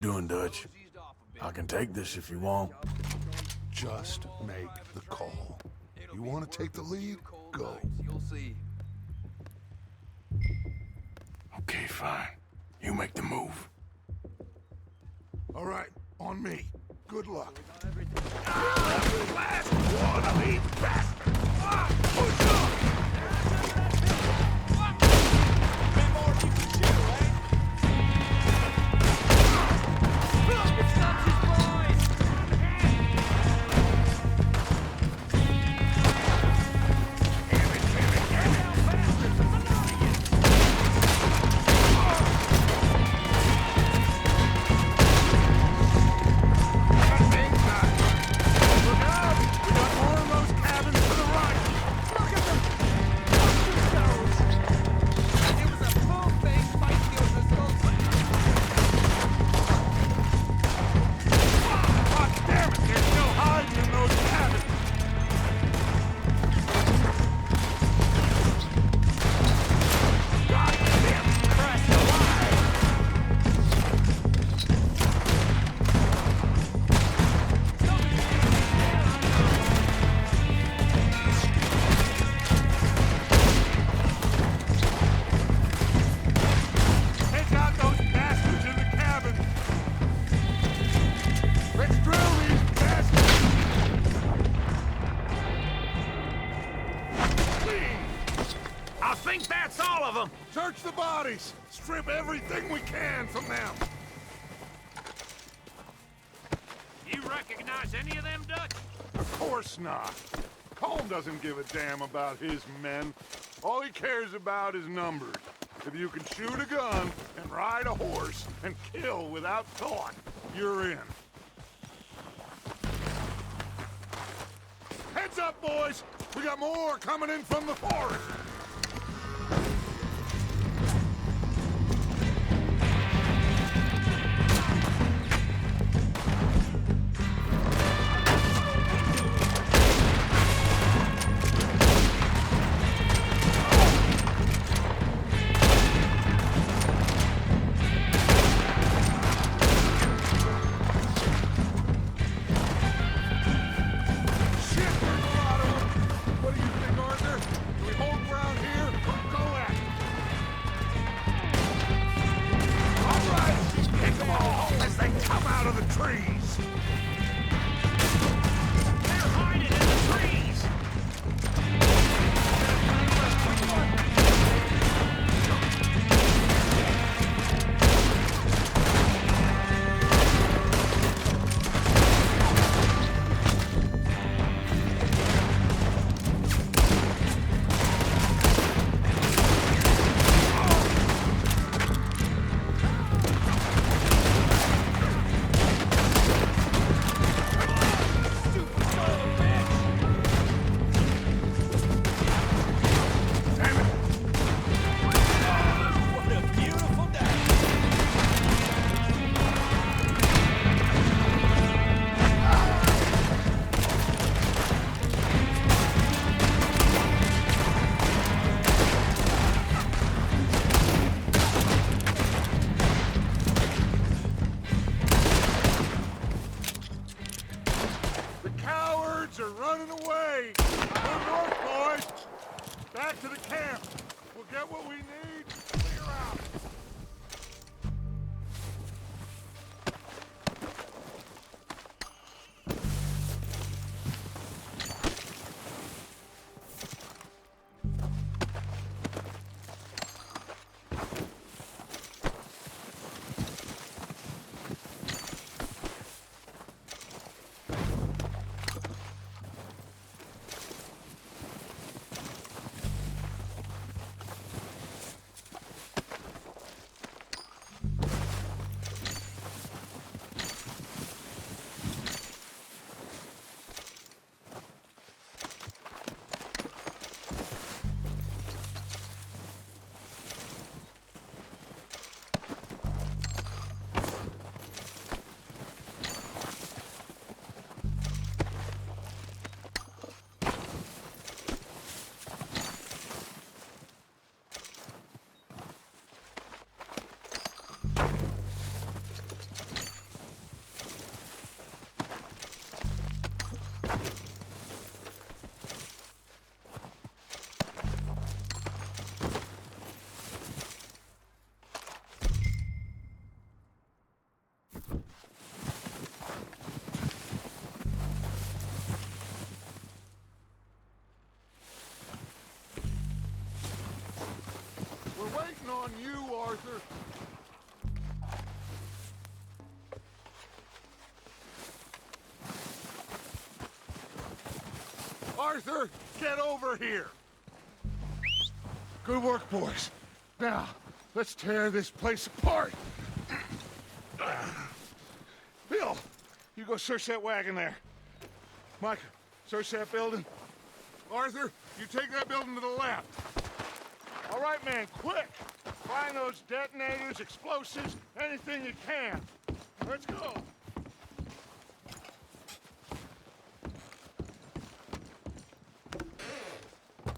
Doing, Dutch? I can take this if you want. Just make the call. You want to take the lead? Go. You'll see. Okay, fine. You make the move. All right, on me. Good luck. Last one of these bastards! Push up! I think that's all of them! Search the bodies! Strip everything we can from them! You recognize any of them, Dutch? Of course not. Colm doesn't give a damn about his men. All he cares about is numbers. If you can shoot a gun and ride a horse and kill without thought, you're in. Heads up, boys! We got more coming in from the forest! Are running away! Good work, boys! Back to the camp! We'll get what we need, clear out! We're waiting on you, Arthur. Arthur, get over here! Good work, boys. Now, let's tear this place apart. Bill, you go search that wagon there. Mike, search that building. Arthur, you take that building to the left. All right, man, quick! Find those detonators, explosives, anything you can. Let's go.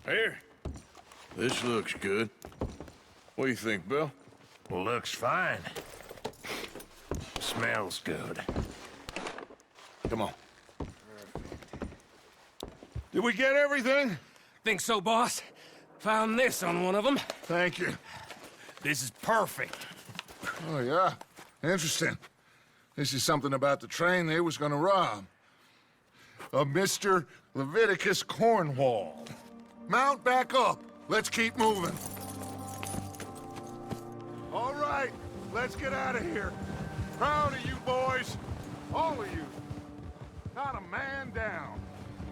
Here. This looks good. What do you think, Bill? Looks fine. Smells good. Come on. Did we get everything? Think so, boss? Found this on one of them. Thank you. This is perfect. Oh, yeah? Interesting. This is something about the train they was gonna rob. A Mr. Leviticus Cornwall. Mount back up. Let's keep moving. All right, let's get out of here. Proud of you boys. All of you. Not a man down.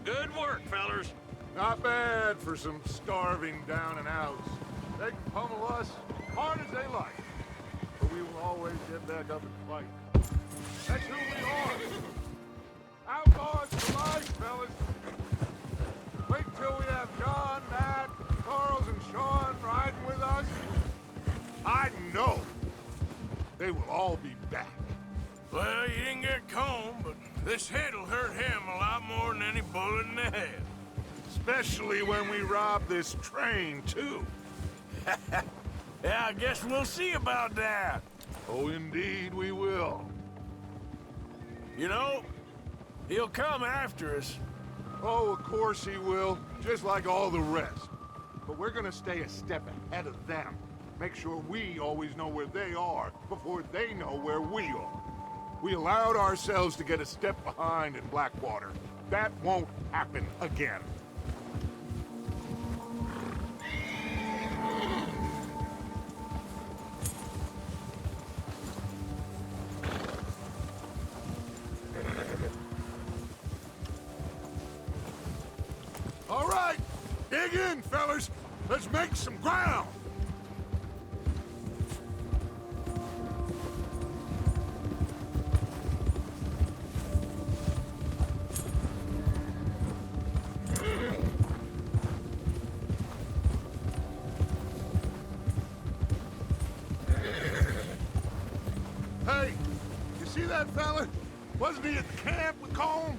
Good work, fellers. Not bad for some starving down and outs. They can pummel us hard as they like. But we will always get back up and fight. That's who we are. Outlaws for life, fellas. Wait till we have John, Matt, Charles, and Sean riding with us. I know they will all be back. Well, you didn't get Combe, but this hit'll hurt him a lot more than any bullet in the head. Especially when we rob this train, too. Yeah, I guess we'll see about that. Oh, indeed we will. You know, he'll come after us. Oh, of course he will, just like all the rest. But we're gonna stay a step ahead of them. Make sure we always know where they are before they know where we are. We allowed ourselves to get a step behind in Blackwater. That won't happen again. All right, dig in, fellas. Let's make some ground. Hey, you see that fella? Wasn't he at the camp with Colm?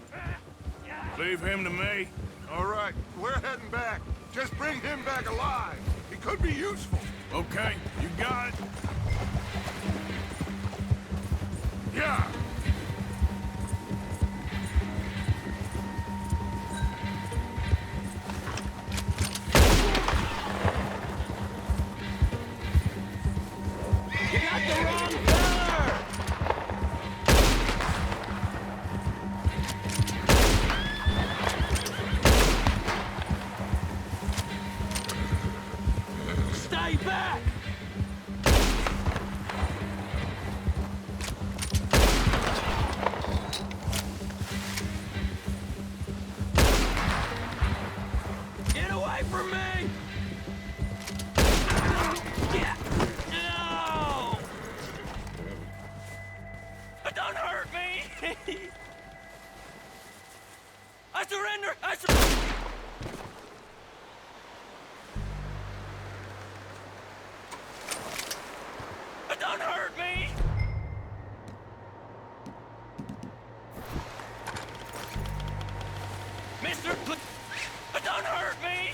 Leave him to me. All right, we're heading back. Just bring him back alive. He could be useful. Okay, you got it. Yeah. You got the wrong fella! Stay back! Get away from me! Yeah. No! Don't hurt me! I surrender! I surrender! Don't hurt me! Mister, don't hurt me!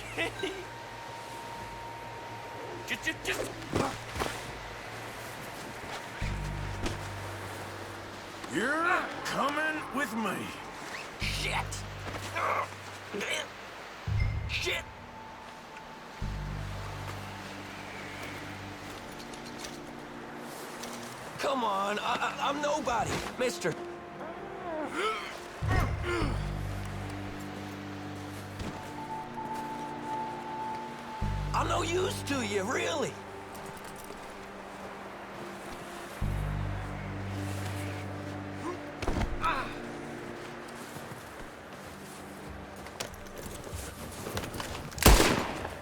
just... You're coming with me. Shit! Damn. Shit. Come on, I'm nobody, mister. I'm no use to you, really.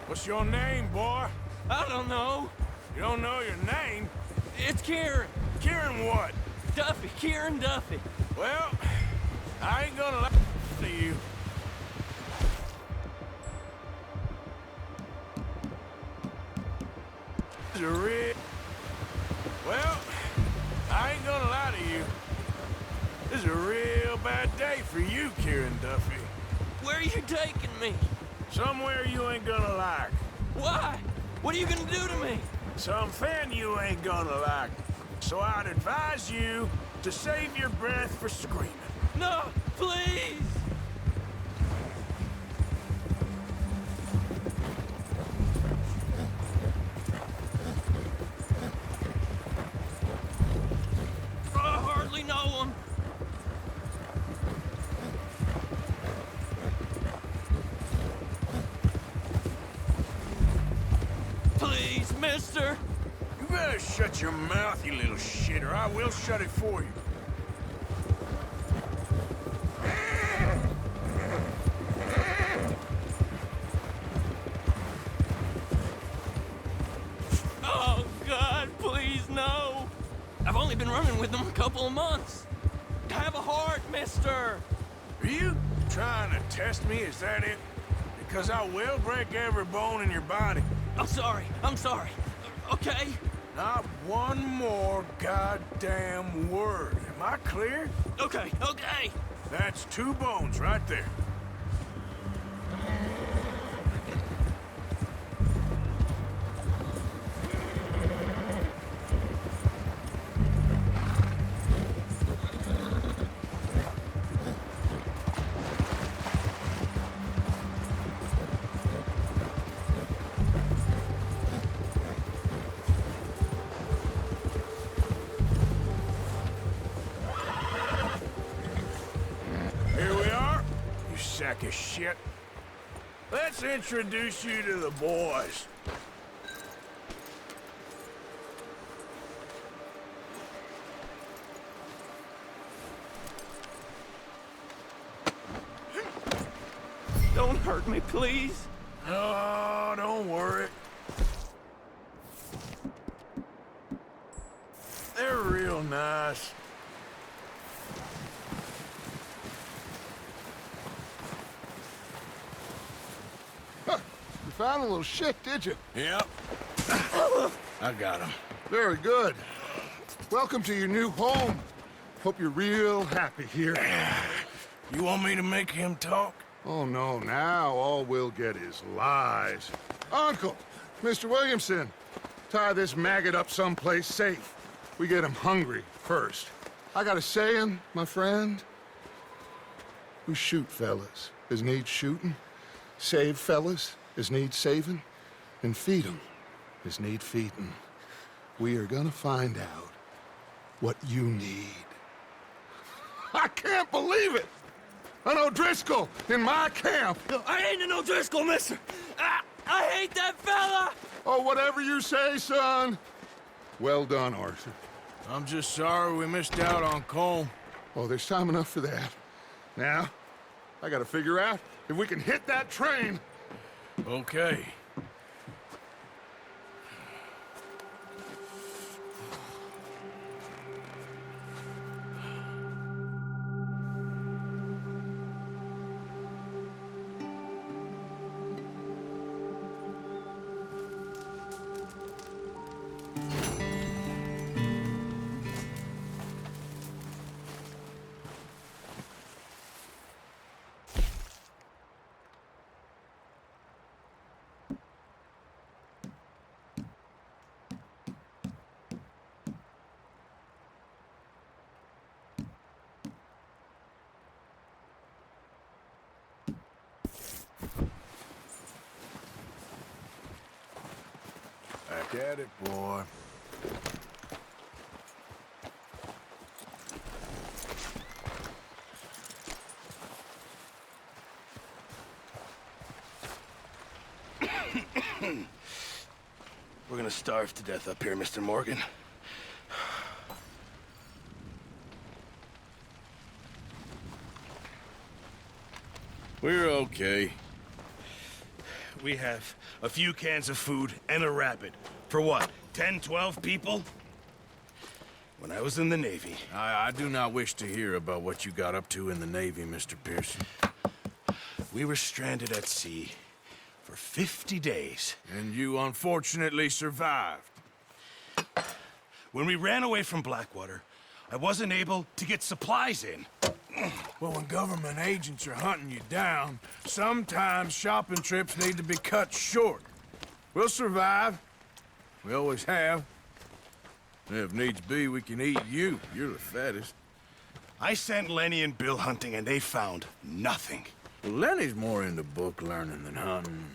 What's your name, boy? I don't know. You don't know your name? It's Kieran. Kieran what? Duffy, Kieran Duffy. Well, I ain't gonna lie to you. This is a real... Well, I ain't gonna lie to you. This is a real bad day for you, Kieran Duffy. Where are you taking me? Somewhere you ain't gonna like. Why? What are you gonna do to me? Something you ain't gonna like. So I'd advise you to save your breath for screaming. No, please! I hardly know him. Please, mister. You better shut your mouth, you little shit, or I will shut it for you. Oh, God, please, no. I've only been running with them a couple of months. Have a heart, mister. Are you trying to test me? Is that it? Because I will break every bone in your body. I'm sorry. Okay? Not one more goddamn word. Am I clear? Okay. That's 2 bones right there. Sack of shit. Let's introduce you to the boys. Don't hurt me, please. Oh, don't worry. They're real nice. Found a little shit, did you? Yep. I got him. Very good. Welcome to your new home. Hope you're real happy here. You want me to make him talk? Oh, no, now all we'll get is lies. Uncle, Mr. Williamson, tie this maggot up someplace safe. We get him hungry first. I got a saying, my friend. We shoot fellas as need shooting, save fellas as need saving, and feed 'em as need feeding. We are gonna find out what you need. I can't believe it! An O'Driscoll in my camp! I ain't an O'Driscoll, mister! I hate that fella! Oh, whatever you say, son. Well done, Arthur. I'm just sorry we missed out on Colm. Oh, there's time enough for that. Now, I gotta figure out if we can hit that train. Okay. at it, boy. We're gonna starve to death up here, Mr. Morgan. We're okay. We have a few cans of food and a rabbit. For what, 10, 12 people? When I was in the Navy... I do not wish to hear about what you got up to in the Navy, Mr. Pearson. We were stranded at sea for 50 days. And you unfortunately survived. When we ran away from Blackwater, I wasn't able to get supplies in. Well, when government agents are hunting you down, sometimes shopping trips need to be cut short. We'll survive. We always have. If needs be, we can eat you. You're the fattest. I sent Lenny and Bill hunting, and they found nothing. Well, Lenny's more into book learning than hunting.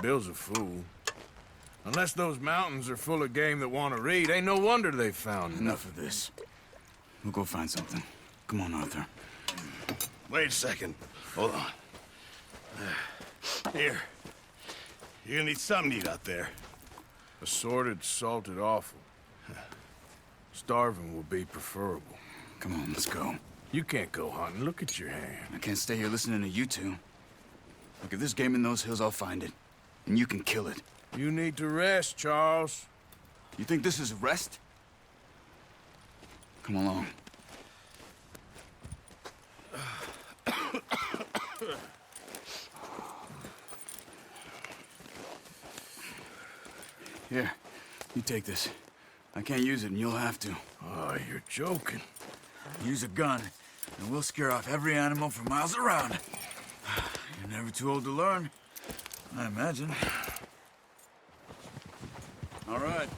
Bill's a fool. Unless those mountains are full of game that want to read, ain't no wonder they found Enough of this. We'll go find something. Come on, Arthur. Wait a second. Hold on. Here. You're gonna need something to eat out there. Assorted, salted offal. Starving will be preferable. Come on, let's go. You can't go hunting. Look at your hand. I can't stay here listening to you two. Look, if there's game in those hills, I'll find it. And you can kill it. You need to rest, Charles. You think this is rest? Come along. Here, you take this. I can't use it, and you'll have to. Oh, you're joking. Use a gun, and we'll scare off every animal for miles around. You're never too old to learn, I imagine. All right,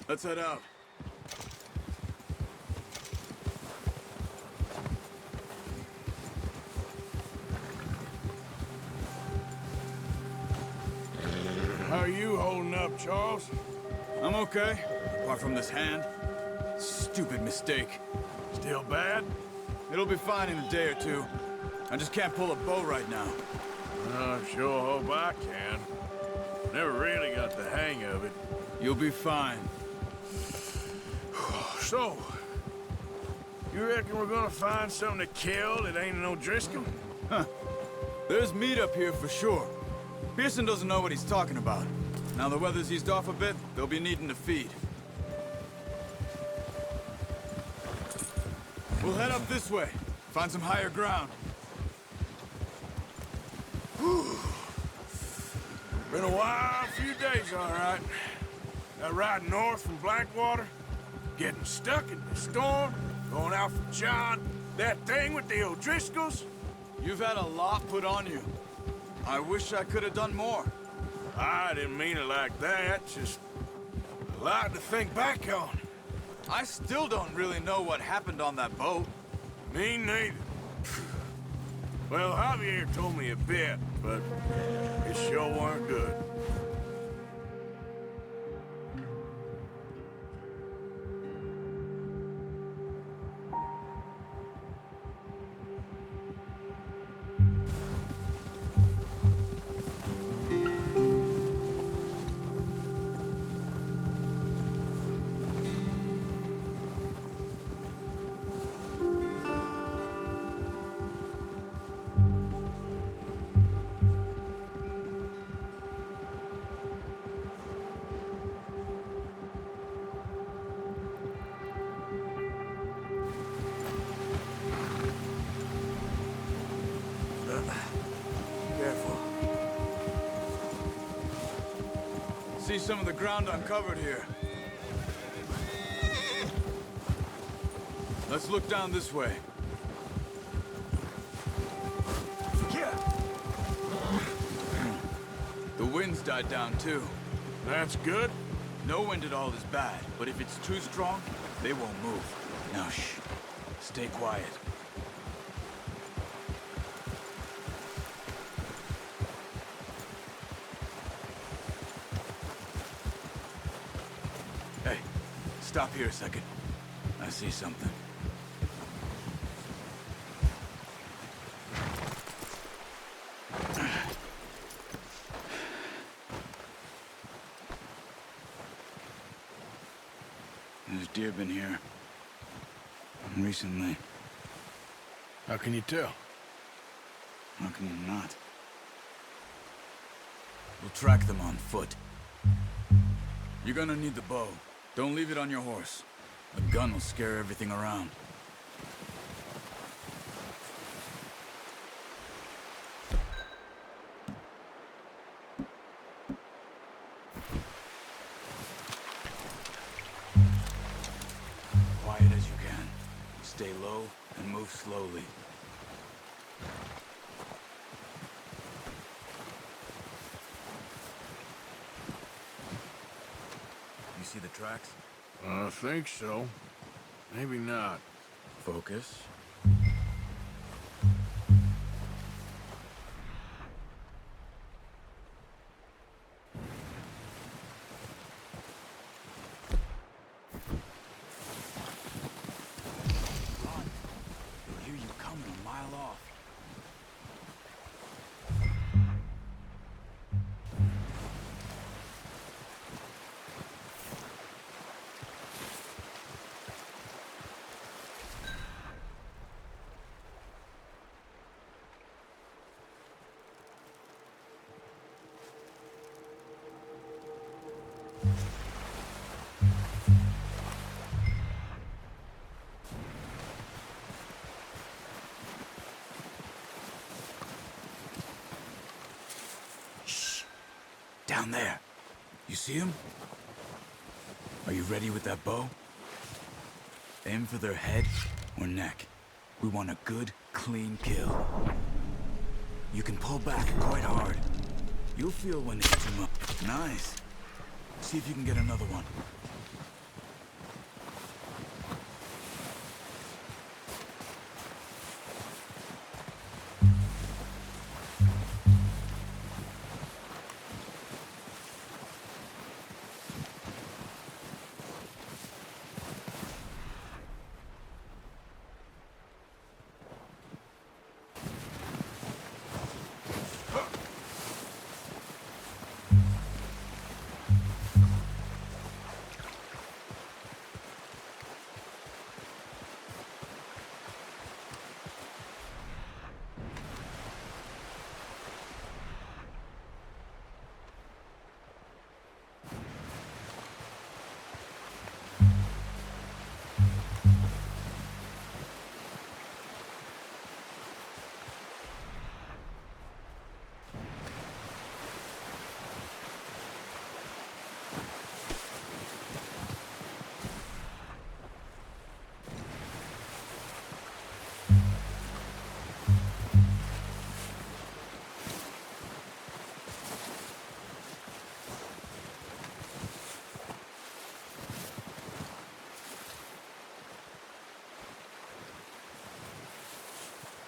let's head out. How are you holding up, Charles? I'm okay, apart from this hand. Stupid mistake. Still bad? It'll be fine in a day or two. I just can't pull a bow right now. I sure hope I can. Never really got the hang of it. You'll be fine. So, you reckon we're gonna find something to kill that ain't no Driscoll? Huh. There's meat up here for sure. Pearson doesn't know what he's talking about. Now the weather's eased off a bit, they'll be needing to feed. We'll head up this way. Find some higher ground. Been a wild few days, all right. That ride north from Blackwater, getting stuck in the storm, going out for John, that thing with the O'Driscolls. You've had a lot put on you. I wish I could have done more. I didn't mean it like that, just a lot to think back on. I still don't really know what happened on that boat. Me neither. Well, Javier told me a bit, but it sure weren't good. Careful. See some of the ground uncovered here. Let's look down this way. The wind's died down too. That's good. No wind at all is bad, but if it's too strong, they won't move. Now shh. Stay quiet. Stop here a second. I see something. There's deer been here. Recently. How can you tell? How can you not? We'll track them on foot. You're gonna need the bow. Don't leave it on your horse. A gun will scare everything around. Quiet as you can. Stay low and move slowly. You see the tracks? I think so. Maybe not. Focus. Run. They'll hear you coming a mile off. Down there. You see him? Are you ready with that bow? Aim for their head or neck. We want a good, clean kill. You can pull back quite hard. You'll feel when it's too much. Nice. See if you can get another one.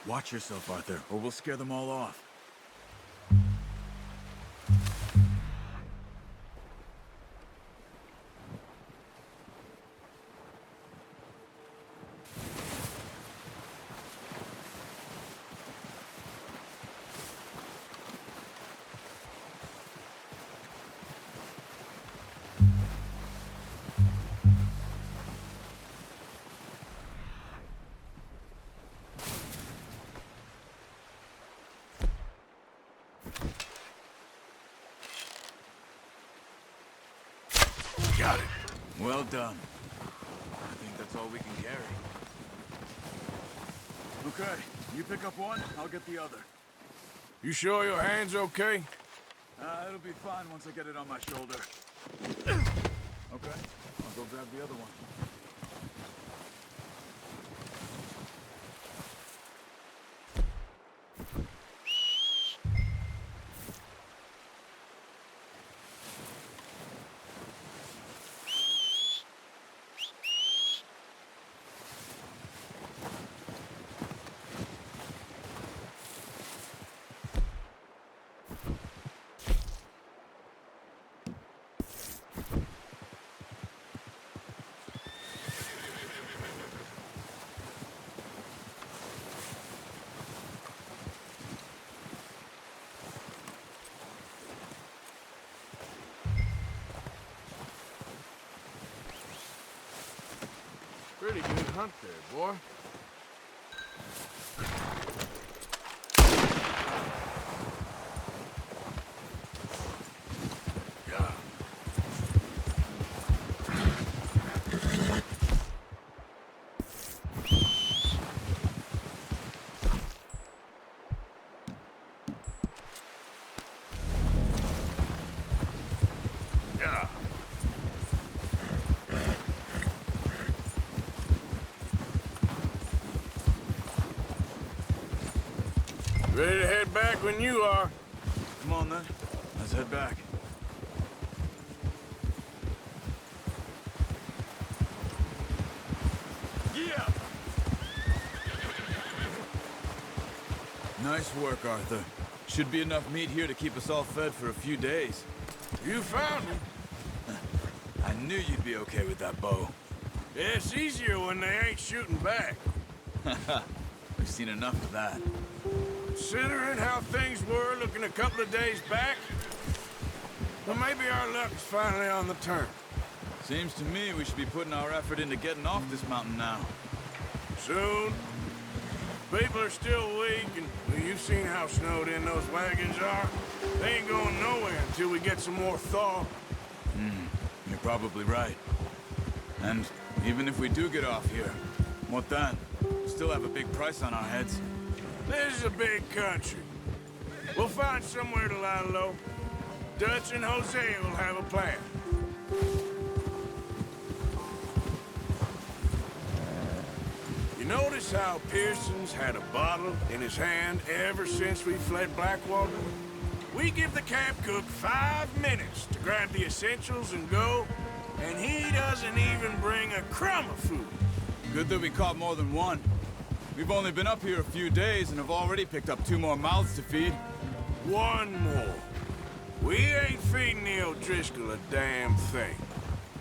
Watch yourself, Arthur, or we'll scare them all off. Got it. Well done. I think that's all we can carry. Okay, you pick up one, I'll get the other. You sure your hand's okay? It'll be fine once I get it on my shoulder. Okay, I'll go grab the other one. Pretty good hunt there, boy. Ready to head back when you are. Come on, then. Let's head back. Yeah! Nice work, Arthur. Should be enough meat here to keep us all fed for a few days. You found him. I knew you'd be okay with that bow. Yeah, it's easier when they ain't shooting back. We've seen enough of that. Considering how things were looking a couple of days back, well, maybe our luck's finally on the turn. Seems to me we should be putting our effort into getting off this mountain now. Soon. People are still weak, and well, you've seen how snowed in those wagons are. They ain't going nowhere until we get some more thaw. You're probably right. And even if we do get off here, what then? We still have a big price on our heads. This is a big country. We'll find somewhere to lie low. Dutch and Jose will have a plan. You notice how Pearson's had a bottle in his hand ever since we fled Blackwater? We give the camp cook 5 minutes to grab the essentials and go, and he doesn't even bring a crumb of food. Good that we caught more than one. We've only been up here a few days and have already picked up 2 more mouths to feed. One more. We ain't feeding the O'Driscoll a damn thing.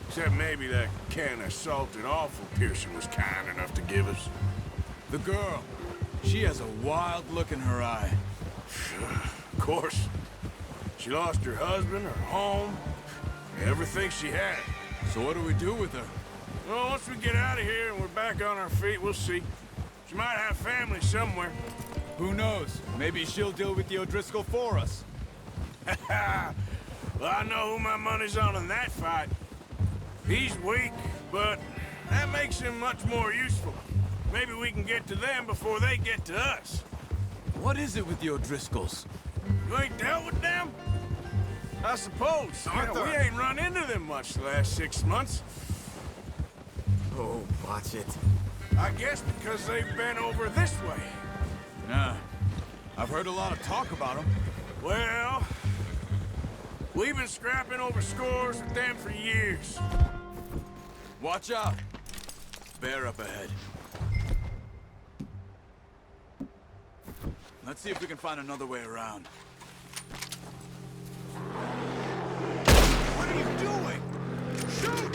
Except maybe that can of salted offal Pearson was kind enough to give us. The girl. She has a wild look in her eye. Of course. She lost her husband, her home, everything she had. So what do we do with her? Well, once we get out of here and we're back on our feet, we'll see. She might have family somewhere. Who knows? Maybe she'll deal with the O'Driscoll for us. Well, I know who my money's on in that fight. He's weak, but that makes him much more useful. Maybe we can get to them before they get to us. What is it with the O'Driscolls? You ain't dealt with them? I suppose. Yeah, we ain't run into them much the last 6 months. Oh, watch it. I guess because they've been over this way. Nah. I've heard a lot of talk about them. Well, we've been scrapping over scores with them for years. Watch out. Bear up ahead. Let's see if we can find another way around. What are you doing? Shoot!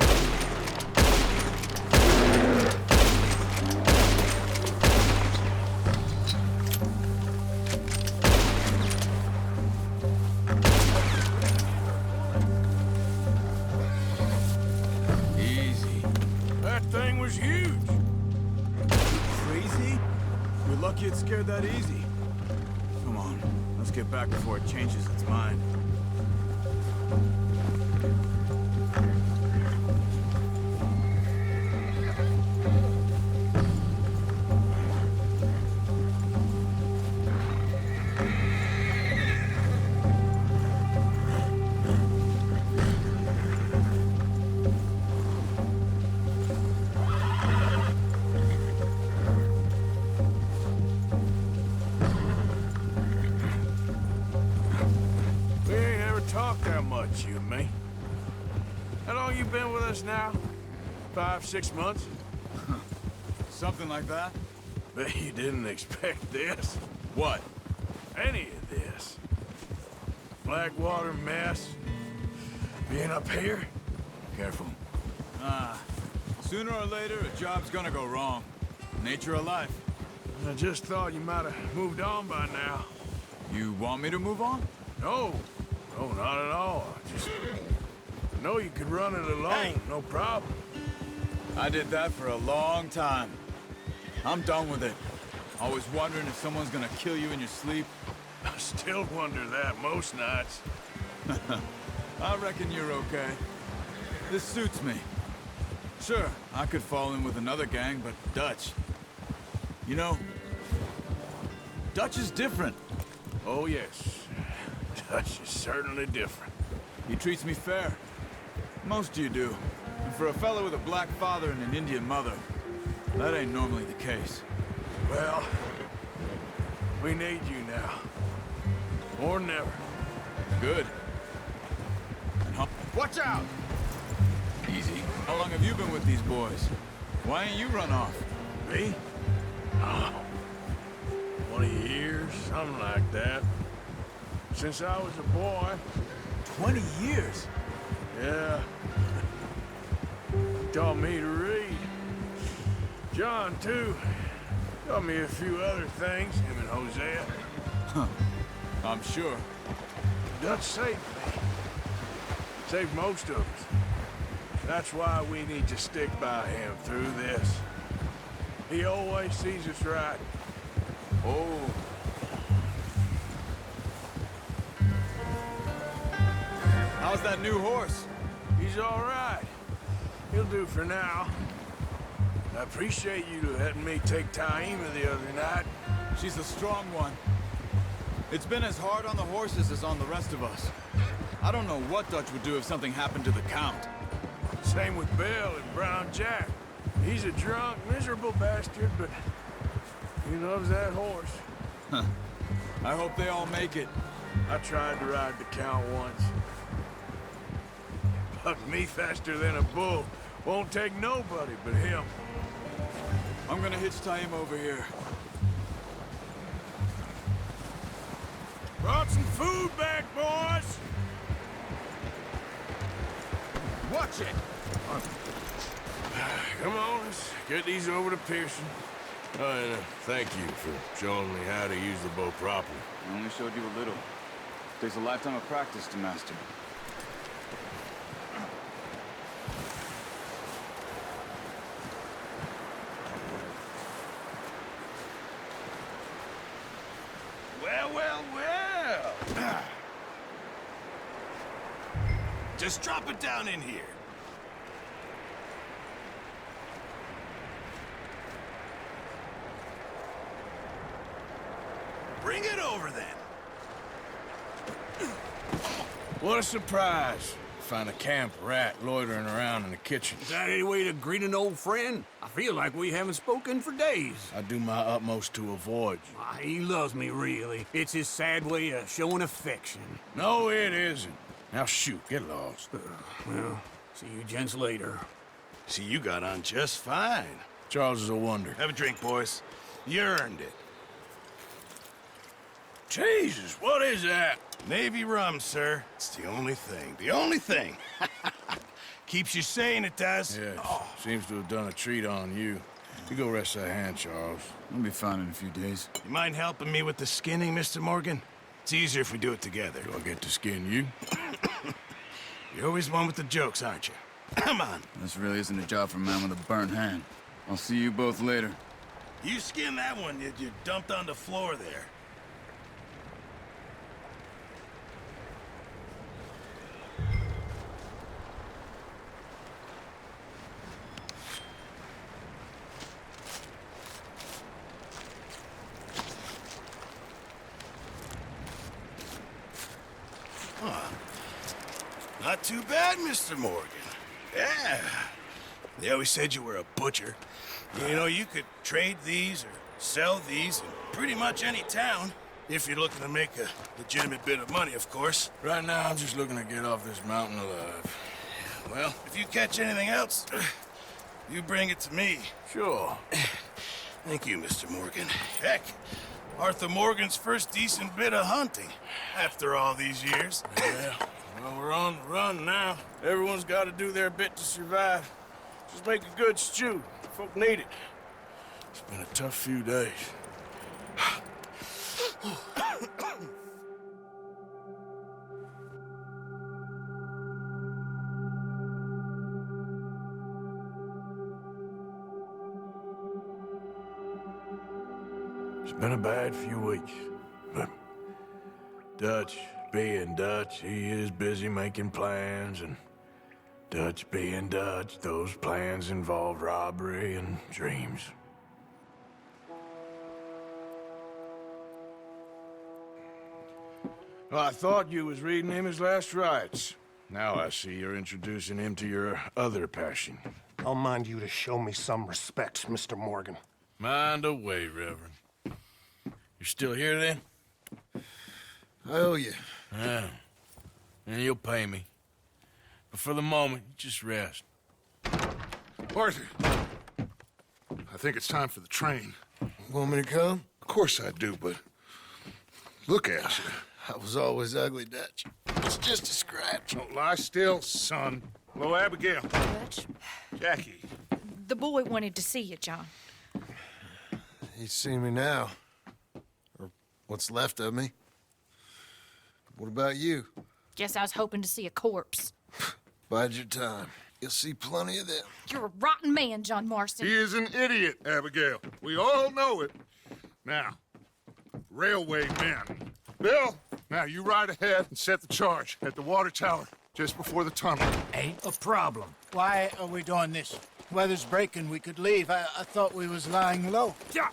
Easy. That thing was huge. Crazy? We're lucky it scared that easy. Come on, let's get back before it changes its mind. We ain't ever talked that much, you and me. How long you been with us now? 5, 6 months? Something like that? Bet you didn't expect this. What? Any of this. Blackwater mess. Being up here? Careful. Sooner or later, a job's gonna go wrong. Nature of life. I just thought you might have moved on by now. You want me to move on? No. No, not at all. I know you could run it alone, Hey! no problem. I did that for a long time. I'm done with it. Always wondering if someone's gonna kill you in your sleep. I still wonder that most nights. I reckon you're okay. This suits me. Sure, I could fall in with another gang, but Dutch... You know, Dutch is different. Oh, yes. Dutch is certainly different. He treats me fair. Most of you do. And for a fellow with a black father and an Indian mother, that ain't normally the case. Well, we need you now. Or never. Good. And watch out! Easy. How long have you been with these boys? Why ain't you run off? Me? Oh, 20 years, something like that. Since I was a boy. 20 years? Yeah. Taught me to read. John, too. Taught me a few other things, him and Hosea. Huh. I'm sure. Dutch saved me. Saved most of us. That's why we need to stick by him through this. He always sees us right. Oh. How's that new horse? He's all right. He'll do for now. I appreciate you letting me take Taima the other night. She's a strong one. It's been as hard on the horses as on the rest of us. I don't know what Dutch would do if something happened to the Count. Same with Bill and Brown Jack. He's a drunk, miserable bastard, but he loves that horse. Huh. I hope they all make it. I tried to ride the Count once. Bucked me faster than a bull. Won't take nobody but him. I'm gonna hitch Taima over here. Brought some food back, boys! Watch it! Come on, let's get these over to Pearson. Oh, and thank you for showing me how to use the bow properly. I only showed you a little. Takes a lifetime of practice to master. Well, well, well. Just drop it down in here. Bring it over, then. What a surprise. Find a camp rat loitering around in the kitchen. Is that any way to greet an old friend? I feel like we haven't spoken for days. I do my utmost to avoid you. He loves me, really. It's his sad way of showing affection. No, it isn't. Now shoot, get lost. Well, see you gents later. See, you got on just fine. Charles is a wonder. Have a drink, boys. You earned it. Jesus, what is that? Navy rum, sir. It's the only thing. The only thing. Keeps you sane, it does. Yes, seems to have done a treat on you. You go rest that hand, Charles. I'll be fine in a few days. You mind helping me with the skinning, Mr. Morgan? It's easier if we do it together. Do I get to skin you? You're always one with the jokes, aren't you? Come on. This really isn't a job for a man with a burnt hand. I'll see you both later. You skin that one you dumped on the floor there. Not too bad, Mr. Morgan. Yeah. They always said you were a butcher. You know, you could trade these or sell these in pretty much any town. If you're looking to make a legitimate bit of money, of course. Right now, I'm just looking to get off this mountain alive. Well, if you catch anything else, you bring it to me. Sure. Thank you, Mr. Morgan. Heck, Arthur Morgan's first decent bit of hunting after all these years. Yeah. Well, we're on the run now. Everyone's got to do their bit to survive. Just make a good stew. Folk need it. It's been a tough few days. It's been a bad few weeks, but Dutch being Dutch, he is busy making plans, and Dutch being Dutch, those plans involve robbery and dreams. Well, I thought you was reading him his last rites. Now I see you're introducing him to your other passion. I'll mind you to show me some respect, Mr. Morgan. Mind away, Reverend. You're still here, then? I owe you. Yeah. And you'll pay me. But for the moment, just rest. Arthur, I think it's time for the train. Want me to come? Of course I do, but look at you. I was always ugly, Dutch. It's just a scratch. Don't lie still, son. Hello, Abigail. Dutch, Jackie. the boy wanted to see you, John. He's seen me now. Or what's left of me. What about you? Guess I was hoping to see a corpse. Bide your time. You'll see plenty of them. You're a rotten man, John Marston. He is an idiot, Abigail. We all know it. Now, railway men. Bill, now you ride ahead and set the charge at the water tower just before the tunnel. Ain't a problem. Why are we doing this? Weather's breaking. We could leave. I thought we was lying low. Yeah,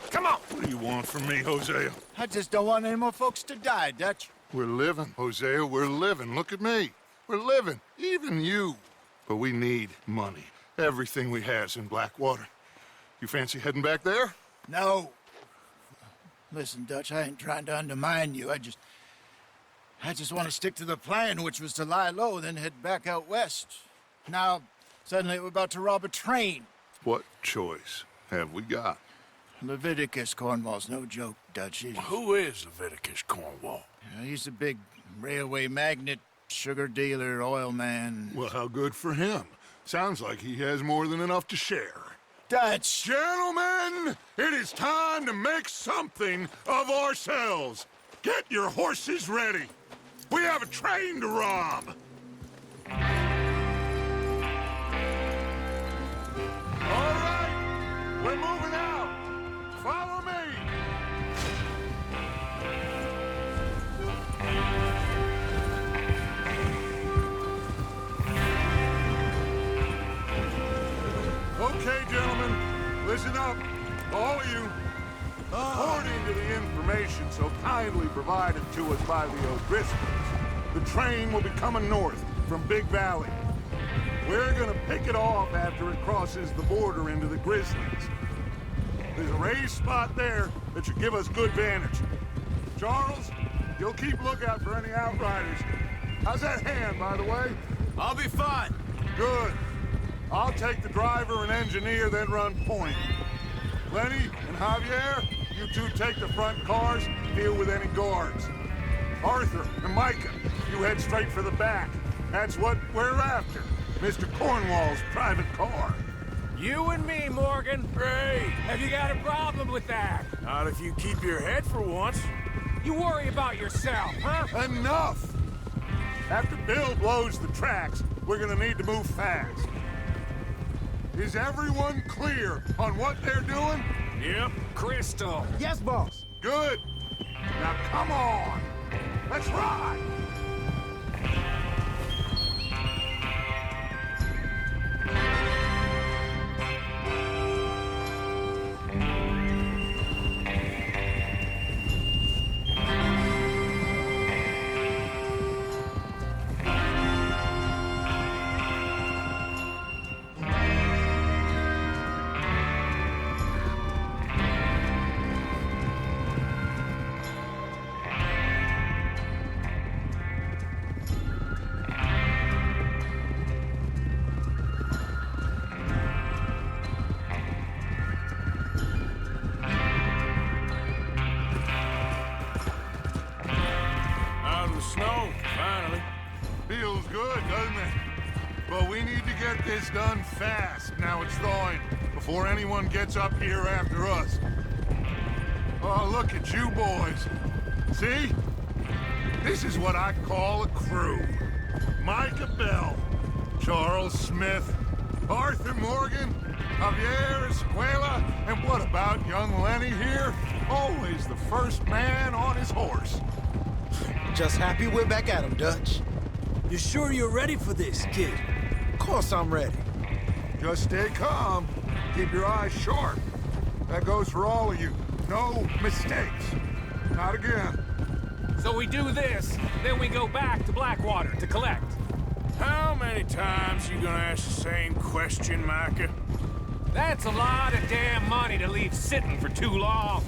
come on. What do you want from me, Hosea? I just don't want any more folks to die, Dutch. We're living, Hosea. We're living. Look at me. We're living. Even you. But we need money. Everything we have's in Blackwater. You fancy heading back there? No. Listen, Dutch, I ain't trying to undermine you. I just want to stick to the plan, which was to lie low, then head back out west. Now, suddenly we're about to rob a train. What choice have we got? Leviticus Cornwall's no joke, Dutch. Who is Leviticus Cornwall? He's a big railway magnate, sugar dealer, oil man. Well, how good for him. Sounds like he has more than enough to share. Dutch! Gentlemen, it is time to make something of ourselves. Get your horses ready. We have a train to rob. All right, we're moving out. Follow me. Okay, gentlemen, listen up, all of you. According to the information so kindly provided to us by the O'Driscolls, the train will be coming north from Big Valley. We're gonna pick it off after it crosses the border into the Grizzlies. There's a raised spot there that should give us good vantage. Charles, you'll keep lookout for any outriders. How's that hand, by the way? I'll be fine. Good. I'll take the driver and engineer, then run point. Lenny and Javier, you two take the front cars, deal with any guards. Arthur and Micah, you head straight for the back. That's what we're after. Mr. Cornwall's private car. You and me, Morgan. Great. Have you got a problem with that? Not if you keep your head for once. You worry about yourself, huh? Enough! After Bill blows the tracks, we're gonna need to move fast. Is everyone clear on what they're doing? Yep. Crystal. Yes, boss. Good. Now come on. Let's ride. Snow, finally. Feels good, doesn't it? But we need to get this done fast, now it's thawing, before anyone gets up here after us. Oh, look at you boys. See? This is what I call a crew. Micah Bell, Charles Smith, Arthur Morgan, Javier Escuela, and what about young Lenny here? Always the first man on his horse. Just happy we're back at him, Dutch. You sure you're ready for this, kid? Of course I'm ready. Just stay calm. Keep your eyes sharp. That goes for all of you. No mistakes. Not again. So we do this, then we go back to Blackwater to collect. How many times you gonna ask the same question, Micah? That's a lot of damn money to leave sitting for too long.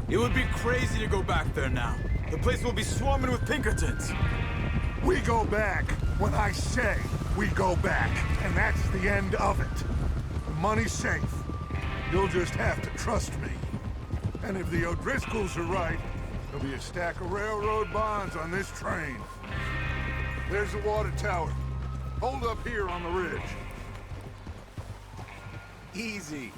It would be crazy to go back there now. The place will be swarming with Pinkertons. We go back when I say we go back, and that's the end of it. The money's safe. You'll just have to trust me. And if the O'Driscolls are right, there'll be a stack of railroad bonds on this train. There's the water tower. Hold up here on the ridge. Easy.